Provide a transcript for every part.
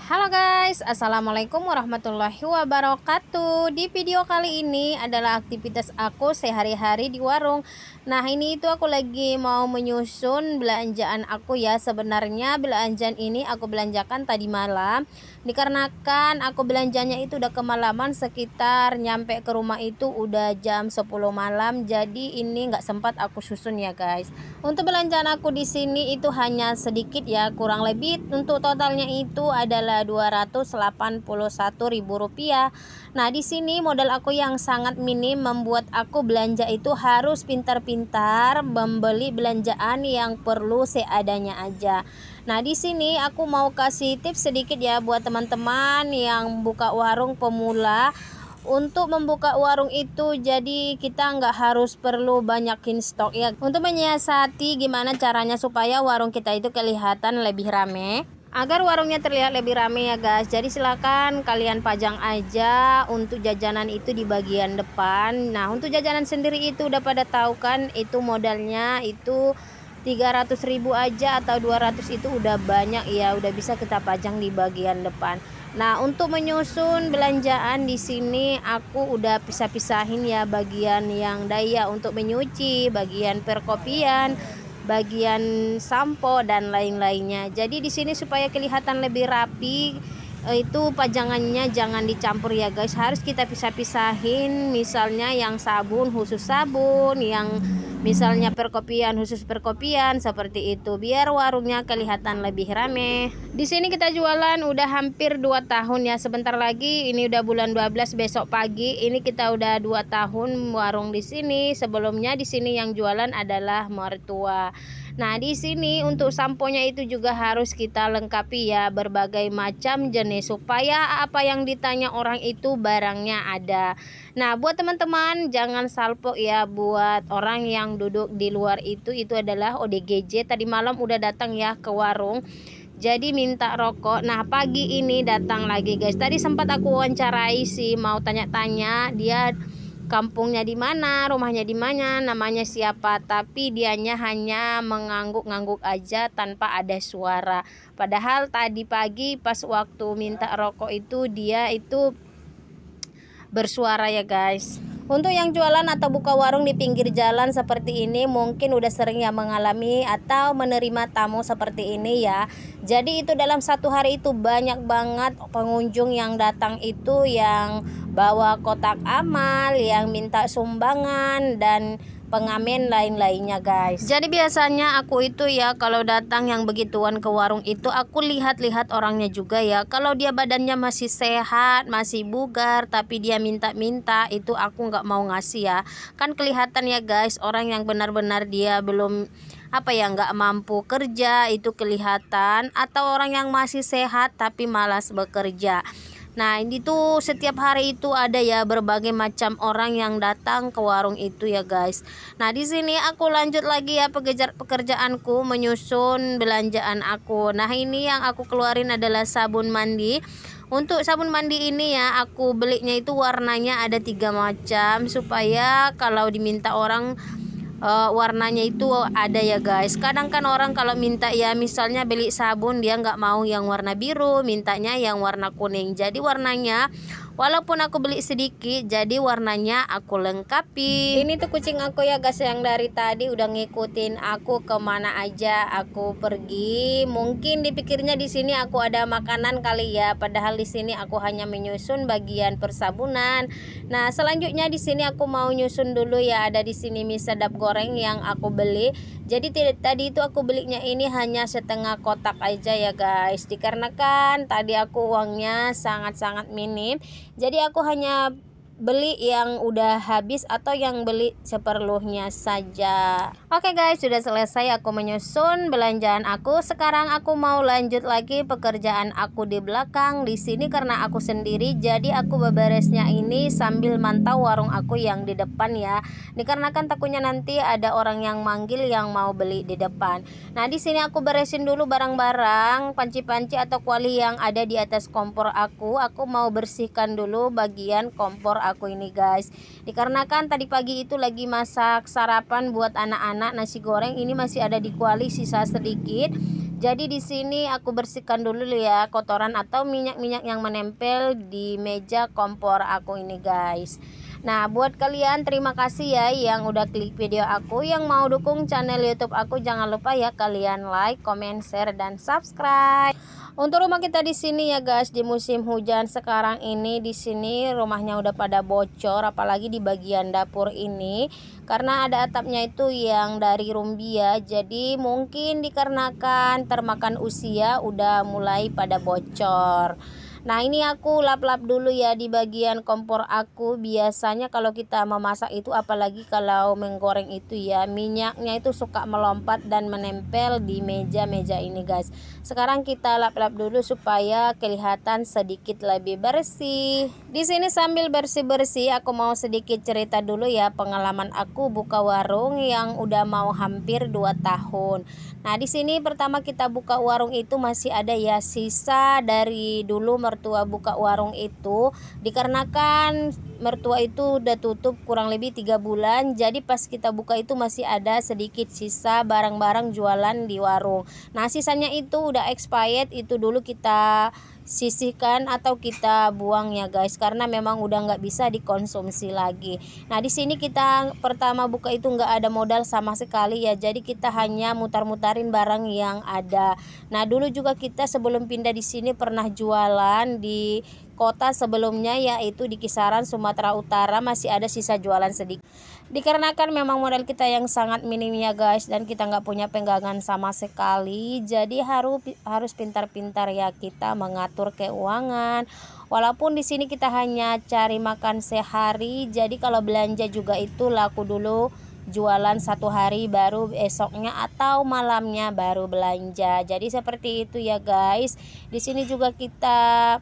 Halo guys, assalamualaikum warahmatullahi wabarakatuh. Di video kali ini adalah aktivitas aku sehari-hari di warung. Nah, ini itu aku lagi mau menyusun belanjaan aku ya. Sebenarnya belanjaan ini aku belanjakan tadi malam, dikarenakan aku belanjanya itu udah kemalaman, sekitar nyampe ke rumah itu udah jam 10 malam. Jadi ini nggak sempat aku susun ya guys. Untuk belanjaan aku di sini itu hanya sedikit ya, kurang lebih untuk totalnya itu adalah Rp281.000. Nah, di sini modal aku yang sangat minim membuat aku belanja itu harus pintar-pintar membeli belanjaan yang perlu seadanya aja. Nah, di sini aku mau kasih tips sedikit ya buat teman-teman yang buka warung pemula. Untuk membuka warung itu jadi kita nggak harus perlu banyakin stok ya. Untuk menyiasati gimana caranya supaya warung kita itu kelihatan lebih rame, agar warungnya terlihat lebih rame ya guys. Jadi silakan kalian pajang aja untuk jajanan itu di bagian depan. Nah, untuk jajanan sendiri itu udah pada tahu kan, itu modalnya itu 300.000 aja atau 200 itu udah banyak ya, udah bisa kita pajang di bagian depan. Nah, untuk menyusun belanjaan di sini aku udah pisah-pisahin ya, bagian yang daya untuk menyuci, bagian perkopian, bagian sampo dan lain-lainnya. Jadi di sini supaya kelihatan lebih rapi, itu pajangannya jangan dicampur ya guys. Harus kita pisah-pisahin, misalnya yang sabun khusus sabun, yang misalnya perkopian khusus perkopian, seperti itu biar warungnya kelihatan lebih rame. Di sini kita jualan udah hampir 2 tahun ya. Sebentar lagi ini udah bulan 12, besok pagi ini kita udah 2 tahun warung di sini. Sebelumnya di sini yang jualan adalah mertua. Nah, di sini untuk samponya itu juga harus kita lengkapi ya, berbagai macam jenis supaya apa yang ditanya orang itu barangnya ada. Nah, buat teman-teman jangan salpok ya, buat orang yang duduk di luar itu adalah ODGJ. Tadi malam udah datang ya ke warung, jadi minta rokok. Nah, pagi ini datang lagi guys. Tadi sempat aku wawancarai sih, mau tanya-tanya dia kampungnya di mana, rumahnya di mana, namanya siapa, tapi dianya hanya mengangguk-ngangguk aja tanpa ada suara. Padahal tadi pagi pas waktu minta rokok itu dia itu bersuara ya guys. Untuk yang jualan atau buka warung di pinggir jalan seperti ini mungkin udah sering ya mengalami atau menerima tamu seperti ini ya. Jadi itu dalam satu hari itu banyak banget pengunjung yang datang itu yang bawa kotak amal, yang minta sumbangan dan pengamen lain-lainnya guys. Jadi biasanya aku itu ya kalau datang yang begituan ke warung itu aku lihat-lihat orangnya juga ya. Kalau dia badannya masih sehat, masih bugar, tapi dia minta-minta, itu aku nggak mau ngasih ya. Kan kelihatan ya guys, orang yang benar-benar dia belum nggak mampu kerja itu kelihatan, atau orang yang masih sehat tapi malas bekerja. Nah, ini tuh setiap hari itu ada ya berbagai macam orang yang datang ke warung itu ya guys. Nah, di sini aku lanjut lagi ya pekerjaanku menyusun belanjaan aku. Nah, ini yang aku keluarin adalah sabun mandi. Untuk sabun mandi ini ya aku belinya itu warnanya ada 3 macam supaya kalau diminta orang warnanya itu ada ya guys. Kadang kan orang kalau minta ya misalnya beli sabun dia nggak mau yang warna biru, mintanya yang warna kuning. Jadi warnanya walaupun aku beli sedikit, jadi warnanya aku lengkapi. Ini tuh kucing aku ya guys, yang dari tadi udah ngikutin aku kemana aja aku pergi. Mungkin dipikirnya di sini aku ada makanan kali ya, padahal di sini aku hanya menyusun bagian persabunan. Nah, selanjutnya di sini aku mau nyusun dulu ya, ada di sini mie sedap goreng yang aku beli. Jadi tadi itu aku belinya ini hanya setengah kotak aja ya guys, dikarenakan tadi aku uangnya sangat-sangat minim. Jadi aku hanya beli yang udah habis atau yang beli seperlunya saja. Oke guys, sudah selesai aku menyusun belanjaan aku. Sekarang aku mau lanjut lagi pekerjaan aku di belakang. Di sini karena aku sendiri, jadi aku beberesnya ini sambil mantau warung aku yang di depan ya. Dikarenakan takutnya nanti ada orang yang manggil yang mau beli di depan. Nah, di sini aku beresin dulu barang-barang, panci-panci atau kuali yang ada di atas kompor aku. Aku mau bersihkan dulu bagian kompor aku ini guys, dikarenakan tadi pagi itu lagi masak sarapan buat anak-anak, nasi goreng ini masih ada di kuali sisa sedikit. Jadi di sini aku bersihkan dulu ya kotoran atau minyak-minyak yang menempel di meja kompor aku ini guys. Nah, buat kalian terima kasih ya yang udah klik video aku, yang mau dukung channel YouTube aku, jangan lupa ya kalian like, comment, share, dan subscribe. Untuk rumah kita di sini ya guys, di musim hujan sekarang ini di sini rumahnya udah pada bocor, apalagi di bagian dapur ini karena ada atapnya itu yang dari rumbia. Jadi mungkin dikarenakan termakan usia udah mulai pada bocor. Nah, ini aku lap-lap dulu ya di bagian kompor aku. Biasanya kalau kita memasak itu, apalagi kalau menggoreng itu ya, minyaknya itu suka melompat dan menempel di meja-meja ini guys. Sekarang kita lap-lap dulu supaya kelihatan sedikit lebih bersih. Di sini sambil bersih-bersih aku mau sedikit cerita dulu ya pengalaman aku buka warung yang udah mau hampir 2 tahun. Nah, di sini pertama kita buka warung itu masih ada ya sisa dari dulu mertua buka warung itu, dikarenakan mertua itu udah tutup kurang lebih 3 bulan. Jadi pas kita buka itu masih ada sedikit sisa barang-barang jualan di warung. Nah, sisanya itu udah expired, itu dulu kita sisihkan atau kita buang ya guys, karena memang udah nggak bisa dikonsumsi lagi. Nah, di sini kita pertama buka itu nggak ada modal sama sekali ya, jadi kita hanya mutar-mutarin barang yang ada. Nah, dulu juga kita sebelum pindah di sini pernah jualan di kota sebelumnya, yaitu di kisaran Sumatera Utara, masih ada sisa jualan sedikit. Dikarenakan memang modal kita yang sangat minim ya guys, dan kita nggak punya pegangan sama sekali, jadi harus pintar-pintar ya kita mengatur keuangan. Walaupun di sini kita hanya cari makan sehari, jadi kalau belanja juga itu laku dulu jualan 1 hari baru esoknya atau malamnya baru belanja. Jadi seperti itu ya guys. Di sini juga kita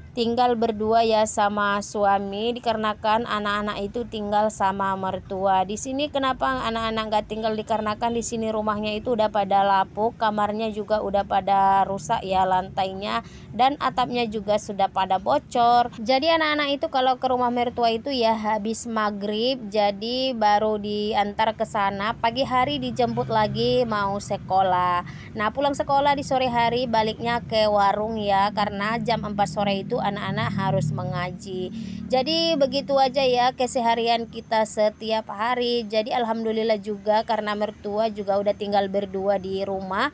tinggal berdua ya sama suami, dikarenakan anak-anak itu tinggal sama mertua. Di sini kenapa anak-anak nggak tinggal, dikarenakan di sini rumahnya itu udah pada lapuk, kamarnya juga udah pada rusak ya lantainya, dan atapnya juga sudah pada bocor. Jadi anak-anak itu kalau ke rumah mertua itu ya habis maghrib, jadi baru diantar ke sana, pagi hari dijemput lagi mau sekolah. Nah, pulang sekolah di sore hari baliknya ke warung ya, karena jam 4 sore itu anak-anak harus mengaji. Jadi begitu aja ya keseharian kita setiap hari. Jadi alhamdulillah juga karena mertua juga udah tinggal berdua di rumah.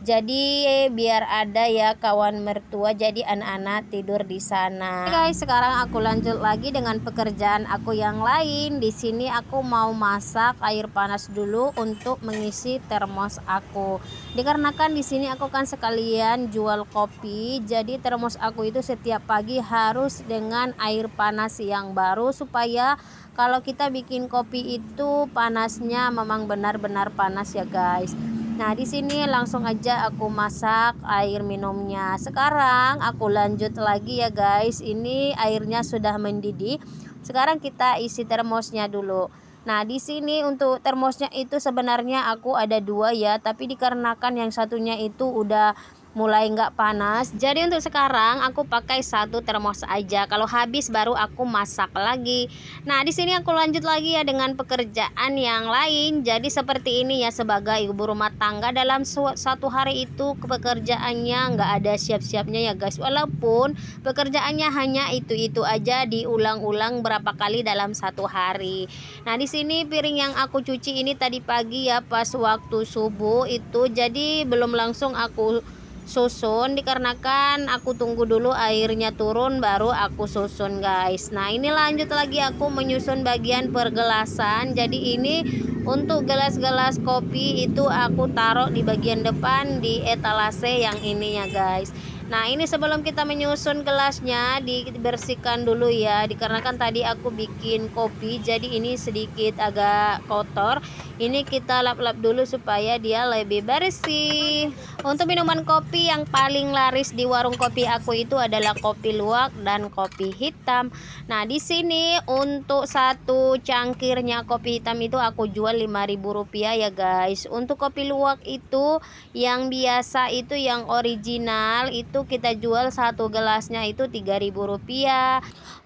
Jadi biar ada ya kawan mertua, jadi anak-anak tidur di sana. Oke guys, sekarang aku lanjut lagi dengan pekerjaan aku yang lain. Di sini aku mau masak air panas dulu untuk mengisi termos aku. Dikarenakan di sini aku kan sekalian jual kopi, jadi termos aku itu setiap pagi harus dengan air panas yang baru supaya kalau kita bikin kopi itu panasnya memang benar-benar panas ya guys. Nah, di sini langsung aja aku masak air minumnya. Sekarang aku lanjut lagi ya guys. Ini airnya sudah mendidih. Sekarang kita isi termosnya dulu. Nah, di sini untuk termosnya itu sebenarnya aku ada 2 ya, tapi dikarenakan yang satunya itu udah mulai nggak panas, jadi untuk sekarang aku pakai 1 termos aja. Kalau habis baru aku masak lagi. Nah, di sini aku lanjut lagi ya dengan pekerjaan yang lain. Jadi seperti ini ya, sebagai ibu rumah tangga dalam 1 hari itu pekerjaannya nggak ada siap-siapnya ya guys. Walaupun pekerjaannya hanya itu-itu aja, diulang-ulang berapa kali dalam 1 hari. Nah, di sini piring yang aku cuci ini tadi pagi ya pas waktu subuh itu, jadi belum langsung aku susun dikarenakan aku tunggu dulu airnya turun baru aku susun guys. Nah, ini lanjut lagi aku menyusun bagian pergelasan. Jadi ini untuk gelas-gelas kopi itu aku taruh di bagian depan di etalase yang ini ya guys. Nah, ini sebelum kita menyusun gelasnya dibersihkan dulu ya, dikarenakan tadi aku bikin kopi jadi ini sedikit agak kotor. Ini kita lap-lap dulu supaya dia lebih bersih. Untuk minuman kopi yang paling laris di warung kopi aku itu adalah kopi luwak dan kopi hitam. Nah, di sini untuk 1 cangkirnya kopi hitam itu aku jual Rp5.000 ya guys. Untuk kopi luwak itu yang biasa itu yang original itu kita jual 1 gelasnya itu Rp3.000.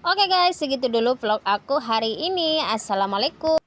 Oke guys, segitu dulu vlog aku hari ini. Assalamualaikum.